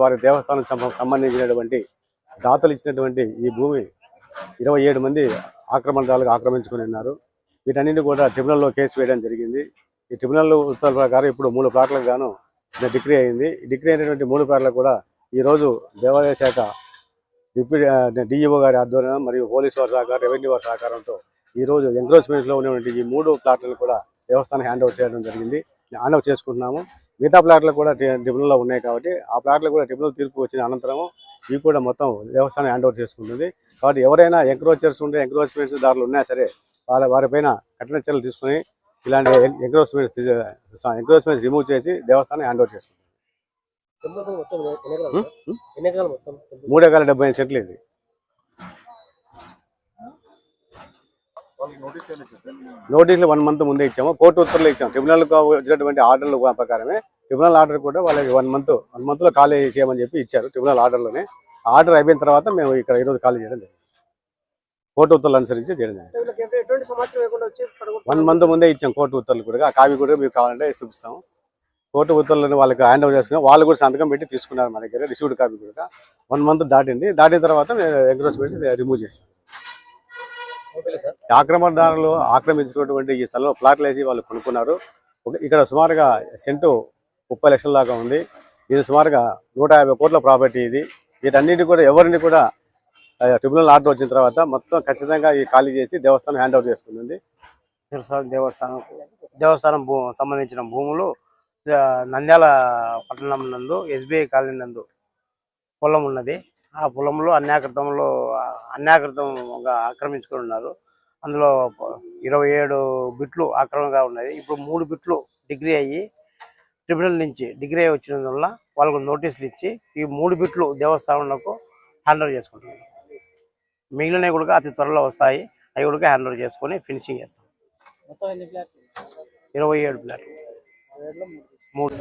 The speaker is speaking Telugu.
వారి దేవస్థానం సంబంధించినటువంటి దాతలు ఇచ్చినటువంటి ఈ భూమి 27 మంది ఆక్రమణదారులకు ఆక్రమించుకుని ఉన్నారు. వీటన్నింటి కూడా ట్రిబ్యునల్లో కేసు వేయడం జరిగింది. ఈ ట్రిబ్యునల్ ఉత్తర్వుల ప్రకారం ఇప్పుడు 3 ప్లాట్లకు గాను డిగ్రీ అయింది. డిగ్రీ అయినటువంటి 3 ప్లాట్లకు కూడా ఈరోజు దేవాదాయ శాఖ డిప్యూటీ డిఈఓ గారి ఆధ్వర్యం మరియు పోలీసు వారి సహకారం, రెవెన్యూ వారి సహకారంతో ఈరోజు ఎంక్రోచ్మెంట్స్లో ఉన్నటువంటి ఈ 3 ప్లాట్లను కూడా దేవస్థానం హ్యాండ్ ఓవర్ చేయడం జరిగింది. హ్యాండ్ ఓవర్ చేసుకుంటున్నాము. మిగతా ప్లాట్లు కూడా ట్రిబ్యునల్లో ఉన్నాయి కాబట్టి ఆ ప్లాట్లు కూడా ట్రిబ్యునల్ తీర్పు వచ్చిన అనంతరం ఇవి కూడా మొత్తం దేవస్థానం హ్యాండ్ ఓవర్ చేసుకుంటుంది. కాబట్టి ఎవరైనా ఎంక్రోచర్స్ ఉంటే ఎంక్రోచ్మెంట్స్ దారులు ఉన్నా సరే వారిపైన కఠిన చర్యలు తీసుకుని ఇలాంటి ఎంక్రోచ్మెంట్స్ రిమూవ్ చేసి దేవస్థానం హ్యాండ్ ఓవర్ చేసుకుంటుంది. 3 ఎకరాల 75 సెంట్లు ఇది. నోటీసులు 1 మంత్ ముందే ఇచ్చాము. కోర్టు ఉత్తర్వులు ఇచ్చాము. ట్రిబ్యునల్కి వచ్చినటువంటి ఆర్డర్ల ప్రకారమే ట్రిబ్యునల్ ఆర్డర్ కూడా వాళ్ళకి 1 మంత్లో ఖాళీ చేయమని చెప్పి ఇచ్చారు. ట్రిబ్యునల్ ఆర్డర్లోనే ఆర్డర్ అయిపోయిన తర్వాత మేము ఇక్కడ ఈరోజు ఖాళీ చేయడం జరిగింది. కోర్టు ఉత్తర్వులు అనుసరించి చేయడం జరిగింది. 1 మంత్ ముందే ఇచ్చాం కోర్టు ఉత్తర్వులు కూడా. ఆ కాపీ కూడా మీకు కావాలంటే చూపిస్తాము. కోర్టు ఉత్తర్వులను వాళ్ళకి హ్యాండ్ ఓవర్ చేసుకుని వాళ్ళు కూడా సంతకం పెట్టి తీసుకున్నారు మా దగ్గర. రిసీవ్డ్ కాపీ కూడా 1 మంత్ దాటింది. దాటిన తర్వాత ఎంక్రోచ్మెంట్స్ రిమూవ్ చేసాం. ఆక్రమణదారులు ఆక్రమించినటువంటి ఈ స్థలంలో ప్లాట్లు వేసి వాళ్ళు కొనుక్కున్నారు. ఇక్కడ సుమారుగా సెంటు 30 లక్షల దాకా ఉంది. ఇది సుమారుగా 150 కోట్ల ప్రాపర్టీ ఇది. వీటన్నిటి కూడా ఎవరిని కూడా ట్రిబ్యునల్ ఆర్డర్ వచ్చిన తర్వాత మొత్తం ఖచ్చితంగా ఈ ఖాళీ చేసి దేవస్థానం హ్యాండ్ ఓవర్ చేసుకుంటుంది. దేవస్థానం సంబంధించిన భూములు నంద్యాల పట్టణం నందు ఎస్బీఐ కాలనీ నందు పొలం ఉన్నది. ఆ పొలంలో అన్యాకృతంగా ఆక్రమించుకొని ఉన్నారు. అందులో 27 బిట్లు ఆక్రమణగా ఉన్నాయి. ఇప్పుడు 3 బిట్లు డిగ్రీ అయ్యి ట్రిబ్యునల్ నుంచి డిగ్రీ అయ్యి వచ్చినందువల్ల వాళ్ళకు నోటీసులు ఇచ్చి ఈ 3 బిట్లు దేవస్థానంలో హ్యాండ్ ఓవర్ చేసుకుంటున్నారు. మిగిలినవి కూడా అతి త్వరలో వస్తాయి. అవి కూడా హ్యాండ్ ఓవర్ చేసుకొని ఫినిషింగ్ చేస్తాం. 27 ప్లాట్లు 3